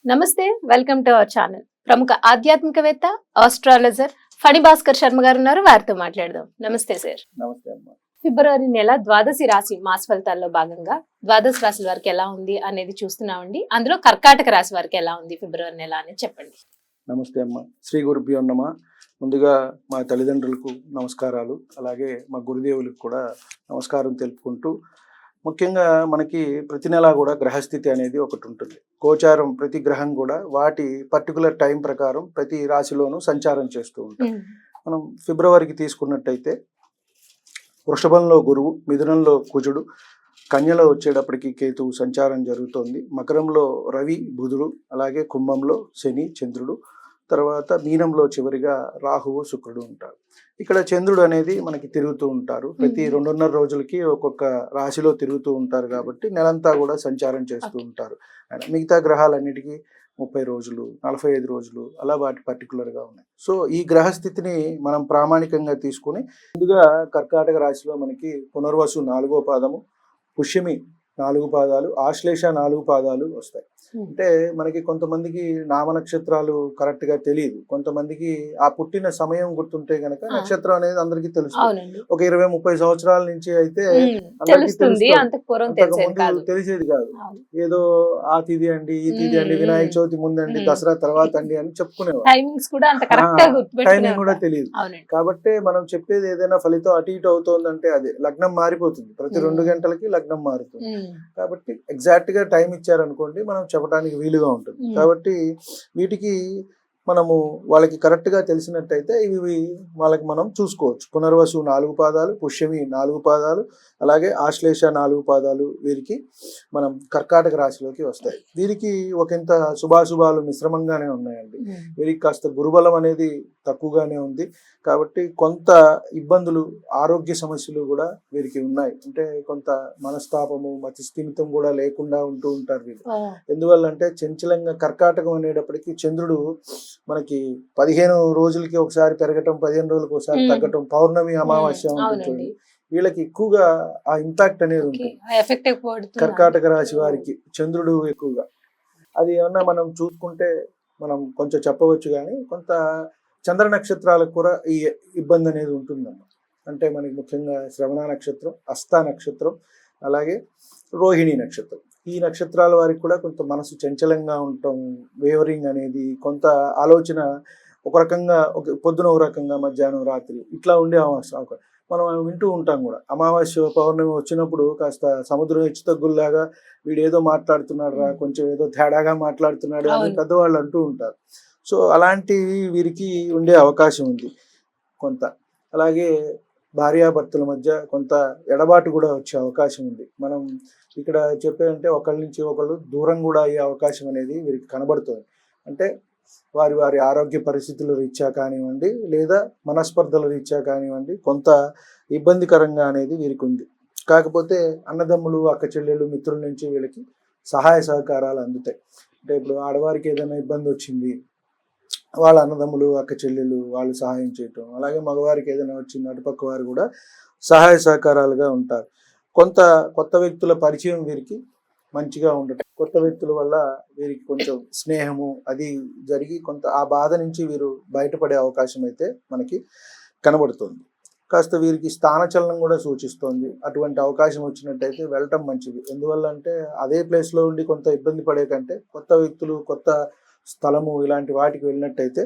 నమస్తే, welcome to our channel. ప్రముఖ ఆధ్యాత్మికవేత్త, ఆస్ట్రాలజర్ ఫణి భాస్కర్ శర్మ గారు ఉన్నారు. వారితో మాట్లాడదాం. నమస్తే సార్. నమస్తే అమ్మా. ఫిబ్రవరి నెల ద్వాదశి రాశి మాస ఫలితాల్లో భాగంగా ద్వాదశ రాశుల వారికి ఎలా ఉంది అనేది చూస్తున్నామండి. అందులో కర్కాటక రాశి వారికి ఎలా ఉంది ఫిబ్రవరి నెల అనేది చెప్పండి. నమస్తే అమ్మా. శ్రీ గురుభ్యో నమః. ముందుగా మా తల్లిదండ్రులకు నమస్కారాలు, అలాగే మా గురుదేవులకు కూడా నమస్కారం తెలుపుకుంటూ, ముఖ్యంగా మనకి ప్రతి నెల కూడా గ్రహస్థితి అనేది ఒకటి ఉంటుంది. గోచారం ప్రతి గ్రహం కూడా వాటి పర్టికులర్ టైం ప్రకారం ప్రతి రాశిలోనూ సంచారం చేస్తూ ఉంటాం. మనం ఫిబ్రవరికి తీసుకున్నట్టయితే వృషభంలో గురువు, మిథునంలో కుజుడు, కన్యలో వచ్చేటప్పటికి కేతువు సంచారం జరుగుతోంది. మకరంలో రవి, బుధుడు, అలాగే కుంభంలో శని, చంద్రుడు, తర్వాత మీనంలో చివరిగా రాహువు, శుక్రుడు ఉంటారు. ఇక్కడ చంద్రుడు అనేది మనకి తిరుగుతూ ఉంటారు. ప్రతి 2.5 రోజులకి ఒక్కొక్క రాశిలో తిరుగుతూ ఉంటారు కాబట్టి నెలంతా కూడా సంచారం చేస్తూ ఉంటారు. మిగతా గ్రహాలన్నిటికీ 30 రోజులు, 45 రోజులు అలా వాటి పర్టికులర్గా ఉన్నాయి. సో ఈ గ్రహస్థితిని మనం ప్రామాణికంగా తీసుకుని ముందుగా కర్కాటక రాశిలో మనకి పునర్వసు 4వ పాదము, పుష్యమి 4 పాదాలు, ఆశ్లేష 4 పాదాలు వస్తాయి. అంటే మనకి కొంతమందికి నామ నక్షత్రాలు కరెక్ట్ గా తెలియదు. కొంతమందికి ఆ పుట్టిన సమయం గుర్తుంటే గనక నక్షత్రం అనేది అందరికీ తెలుస్తుంది. ఒక 20-30 సంవత్సరాల నుంచి అయితే అందరికీ తెలిసేది కాదు. ఏదో ఆ తిథి అండి, ఈ తిథి అండి, వినాయక చవితి ముందండి, దసరా తర్వాత అండి అని చెప్పుకునేవారు. టైమింగ్ కూడా తెలియదు. కాబట్టి మనం చెప్పేది ఏదైనా ఫలితం అటు ఇటు అవుతోందంటే అదే లగ్నం మారిపోతుంది. ప్రతి 2 గంటలకి లగ్నం మారుతుంది. కాబట్టి ఎగ్జాక్ట్ గా టైం ఇచ్చారనుకోండి మనం చెప్పడానికి వీలుగా ఉంటుంది. కాబట్టి వీటికి మనము వాళ్ళకి కరెక్ట్ గా తెలిసినట్టయితే ఇవి వాళ్ళకి మనం చూసుకోవచ్చు. పునర్వసు 4 పాదాలు, పుష్యమి 4 పాదాలు, అలాగే ఆశ్లేష 4 పాదాలు వీరికి మనం కర్కాటక రాశిలోకి వస్తాయి. వీరికి ఒకంత శుభాశుభాలు మిశ్రమంగానే ఉన్నాయండి. వీరికి కాస్త గురుబలం అనేది తక్కువగానే ఉంది. కాబట్టి కొంత ఇబ్బందులు, ఆరోగ్య సమస్యలు కూడా వీరికి ఉన్నాయి. అంటే కొంత మనస్తాపము, మతిస్థిమితం కూడా లేకుండా ఉంటూ ఉంటారు వీళ్ళు. ఎందువల్ల అంటే చంచలంగా కర్కాటకం అనేటప్పటికీ చంద్రుడు మనకి 15 రోజులకి ఒకసారి పెరగటం, 15 రోజులకి ఒకసారి తగ్గటం, పౌర్ణమి, అమావాస్య ఉంటుంది. వీళ్ళకి ఎక్కువగా ఆ ఇంపాక్ట్ అనేది ఉంటుంది కర్కాటక రాశి వారికి, చంద్రుడు ఎక్కువగా. అది ఏమన్నా మనం చూసుకుంటే మనం కొంచెం చెప్పవచ్చు, కానీ కొంత చంద్ర నక్షత్రాలకు కూడా ఈ ఇబ్బంది అనేది ఉంటుందన్నమాట. అంటే మనకి ముఖ్యంగా శ్రవణ నక్షత్రం, హస్త నక్షత్రం, అలాగే రోహిణి నక్షత్రం, ఈ నక్షత్రాల వారికి కూడా కొంత మనసు చంచలంగా ఉండటం, వేవరింగ్ అనేది, కొంత ఆలోచన ఒక రకంగా, ఒక పొద్దున ఒక రకంగా, మధ్యాహ్నం రాత్రి ఇట్లా ఉండే అవకాశం మనం వింటూ ఉంటాం కూడా. అమావాస్య, పౌర్ణమి వచ్చినప్పుడు కాస్త సముద్రం హెచ్చుతగ్గుల్లాగా వీడు ఏదో మాట్లాడుతున్నాడు రా, కొంచెం ఏదో తేడాగా మాట్లాడుతున్నాడు అని పెద్దవాళ్ళు అంటూ ఉంటారు. సో అలాంటివి వీరికి ఉండే అవకాశం ఉంది కొంత. అలాగే భార్యాభర్తల మధ్య కొంత ఎడబాటు కూడా వచ్చే అవకాశం ఉంది. మనం ఇక్కడ చెప్పేదంటే ఒకళ్ళ నుంచి ఒకళ్ళు దూరం కూడా అయ్యే అవకాశం అనేది వీరికి కనబడుతుంది. అంటే వారి వారి ఆరోగ్య పరిస్థితుల రీత్యా కానివ్వండి, లేదా మనస్పర్ధల రీత్యా కానివ్వండి, కొంత ఇబ్బందికరంగా అనేది వీరికి ఉంది. కాకపోతే అన్నదమ్ములు, అక్క చెల్లెళ్ళు, మిత్రుల నుంచి వీళ్ళకి సహాయ సహకారాలు అందుతాయి. అంటే ఇప్పుడు ఆడవారికి ఏదైనా ఇబ్బంది వచ్చింది, వాళ్ళ అన్నదమ్ములు, అక్క చెల్లెలు వాళ్ళు సహాయం చేయటం, అలాగే మగవారికి ఏదైనా వచ్చింది అటుపక్క వారు కూడా సహాయ సహకారాలుగా ఉంటారు. కొంత కొత్త వ్యక్తుల పరిచయం వీరికి మంచిగా ఉండటం, కొత్త వ్యక్తుల వల్ల వీరికి కొంచెం స్నేహము అది జరిగి కొంత ఆ బాధ నుంచి వీరు బయటపడే అవకాశం అయితే మనకి కనబడుతుంది. కాస్త వీరికి స్థానచలనం కూడా సూచిస్తోంది. అటువంటి అవకాశం వచ్చినట్టయితే వెళ్ళటం మంచిది. ఎందువల్ల అంటే అదే ప్లేస్లో ఉండి కొంత ఇబ్బంది పడే కంటే కొత్త వ్యక్తులు, కొత్త స్థలము ఇలాంటి వాటికి వెళ్ళినట్టయితే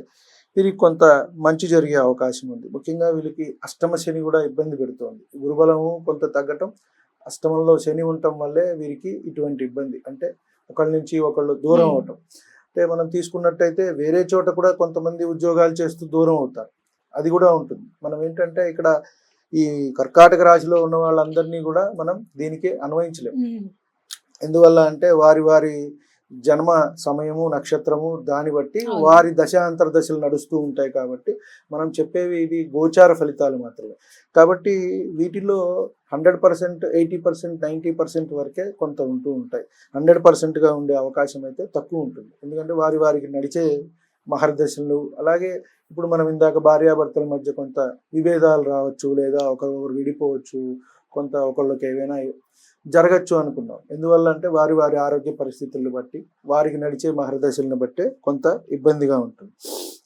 వీరికి కొంత మంచి జరిగే అవకాశం ఉంది. ముఖ్యంగా వీళ్ళకి అష్టమ శని కూడా ఇబ్బంది పెడుతోంది. గురుబలము కొంత తగ్గటం, అష్టమంలో శని ఉండటం వల్లే వీరికి ఇటువంటి ఇబ్బంది. అంటే ఒకళ్ళ నుంచి ఒకళ్ళు దూరం అవటం. అంటే మనం తీసుకున్నట్టయితే వేరే చోట కూడా కొంతమంది ఉద్యోగాలు చేస్తూ దూరం అవుతారు, అది కూడా ఉంటుంది. మనం ఏంటంటే ఇక్కడ ఈ కర్కాటక రాశిలో ఉన్న వాళ్ళందరినీ కూడా మనం దీనికి అన్వయించలేము. ఎందువల్ల అంటే వారి వారి జన్మ సమయము, నక్షత్రము, దాన్ని బట్టి వారి దశాంతర దశలు నడుస్తూ ఉంటాయి. కాబట్టి మనం చెప్పేవి ఇవి గోచార ఫలితాలు మాత్రమే. కాబట్టి వీటిలో 100%, 80%, 90% వరకే కొంత ఉంటూ ఉంటాయి. 100%గా ఉండే అవకాశం అయితే తక్కువ ఉంటుంది. ఎందుకంటే వారి వారికి నడిచే మహర్దశలు, అలాగే ఇప్పుడు మనం ఇందాక భార్యాభర్తల మధ్య కొంత విభేదాలు రావచ్చు, లేదా ఒకరు విడిపోవచ్చు, కొంత ఒకళ్ళకి ఏవైనా జరగచ్చు అనుకున్నాం. ఎందువల్ల అంటే వారి వారి ఆరోగ్య పరిస్థితులను బట్టి, వారికి నడిచే మహర్దశలను బట్టే కొంత ఇబ్బందిగా ఉంటుంది.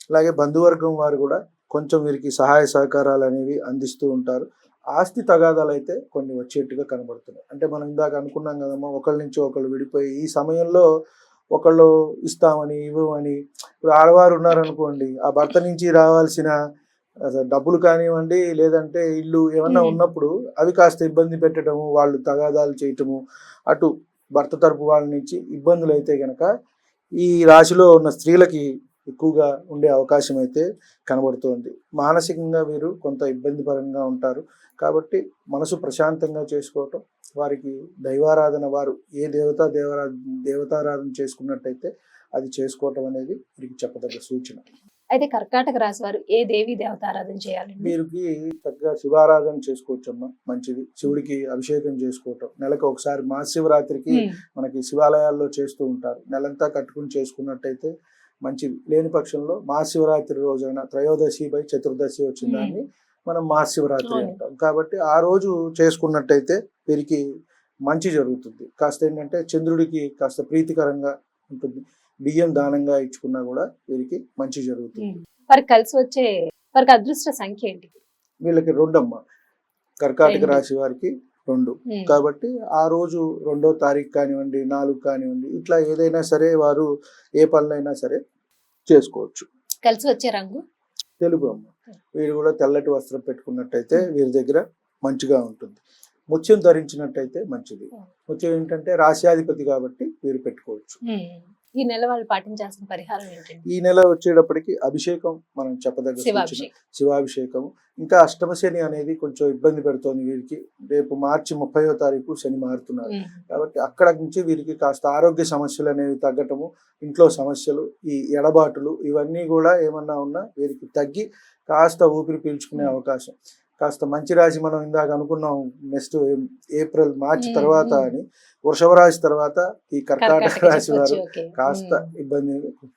అలాగే బంధువర్గం వారు కూడా కొంచెం వీరికి సహాయ సహకారాలు అనేవి అందిస్తూ ఉంటారు. ఆస్తి తగాదాలు అయితే కొన్ని వచ్చేట్టుగా కనబడుతున్నాయి. అంటే మనం ఇందాక అనుకున్నాం కదమ్మా, ఒకళ్ళ నుంచి ఒకళ్ళు విడిపోయి ఈ సమయంలో ఒకళ్ళు ఇస్తామని ఇవ్వమని, ఇప్పుడు ఆడవారు ఉన్నారనుకోండి, ఆ భర్త నుంచి రావాల్సిన డబ్బులు కానివ్వండి, లేదంటే ఇల్లు ఏమన్నా ఉన్నప్పుడు అవి కాస్త ఇబ్బంది పెట్టడము, వాళ్ళు తగాదాలు చేయటము, అటు భర్త తరపు వాళ్ళ నుంచి ఇబ్బందులు అయితే గనక ఈ రాశిలో ఉన్న స్త్రీలకి ఎక్కువగా ఉండే అవకాశం అయితే కనబడుతోంది. మానసికంగా వీరు కొంత ఇబ్బందికరంగా ఉంటారు. కాబట్టి మనసు ప్రశాంతంగా చేసుకోవటం, వారికి దైవారాధన, వారు ఏ దేవతారాధన చేసుకున్నట్టయితే అది చేసుకోవటం అనేది వీరికి చెప్పదగ్గ సూచన. అయితే కర్కాటక రాశి వారు ఏ దేవి దేవతారాధన చేయాలండి? వీరికి చక్కగా శివారాధన చేసుకోవచ్చమ్మా, మంచిది. శివుడికి అభిషేకం చేసుకోవటం, నెలకు ఒకసారి మహాశివరాత్రికి మనకి శివాలయాల్లో చేస్తూ ఉంటారు. నెలంతా కట్టుకుని చేసుకున్నట్టయితే మంచిది. లేని పక్షంలో మహాశివరాత్రి రోజైన త్రయోదశి బై చతుర్దశి వచ్చిన దాన్ని మనం మహాశివరాత్రి అంటాం. కాబట్టి ఆ రోజు చేసుకున్నట్టయితే వీరికి మంచి జరుగుతుంది. కాస్త ఏంటంటే చంద్రుడికి కాస్త ప్రీతికరంగా ఉంటుంది. బియ్యం దానంగా ఇచ్చుకున్నా కూడా వీరికి మంచి జరుగుతుంది. వారికి కలిసి వచ్చే వారికి అదృష్ట సంఖ్య ఏంటి? వీళ్ళకి 2 అమ్మ, కర్కాటక రాశి వారికి 2. కాబట్టి ఆ రోజు 2వ తారీఖు కానివ్వండి, 4 కానివ్వండి, ఇట్లా ఏదైనా సరే వారు ఏ పనులైనా సరే చేసుకోవచ్చు. కలిసి వచ్చే రంగు తెలుపు అమ్మ. వీరు కూడా తెల్లటి వస్త్రం పెట్టుకున్నట్టయితే వీరి దగ్గర మంచిగా ఉంటుంది. ముత్యం ధరించినట్టయితే మంచిది. ముత్యం ఏంటంటే రాశ్యాధిపతి కాబట్టి వీరు పెట్టుకోవచ్చు. ఈ నెల వాళ్ళు పాటించాల్సిన పరిహారం ఏంటంటే, ఈ నెల వచ్చేటప్పటికి అభిషేకం మనం చెప్పదగ్గ శివాభిషేకం. ఇంకా అష్టమ శని అనేది కొంచెం ఇబ్బంది పెడుతోంది వీరికి. రేపు మార్చి 30వ తారీఖు శని మారుతున్నారు. కాబట్టి అక్కడ నుంచి వీరికి కాస్త ఆరోగ్య సమస్యలు అనేవి తగ్గటము, ఇంట్లో సమస్యలు, ఈ ఎడబాటులు ఇవన్నీ కూడా ఏమన్నా ఉన్నా వీరికి తగ్గి కాస్త ఊపిరి పీల్చుకునే అవకాశం. కాస్త మంచి రాశి మనం ఇందాక అనుకున్నాం నెక్స్ట్ ఏప్రిల్ మార్చి తర్వాత అని, వృషభ రాశి తర్వాత ఈ కర్కాటక రాశి వారు కాస్త ఇబ్బంది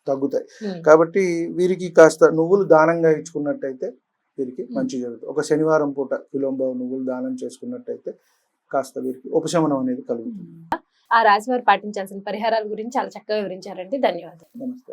తగ్గుతాయి. కాబట్టి వీరికి కాస్త నువ్వులు దానంగా ఇచ్చుకున్నట్టయితే వీరికి మంచి జరుగుతుంది. ఒక శనివారం పూట విలోంబ నువ్వులు దానం చేసుకున్నట్టయితే కాస్త వీరికి ఉపశమనం అనేది కలుగుతుంది. ఆ రాశి వారు పాటించాల్సిన పరిహారాల గురించి చాలా చక్కగా వివరించారండి. ధన్యవాదాలు. నమస్తే.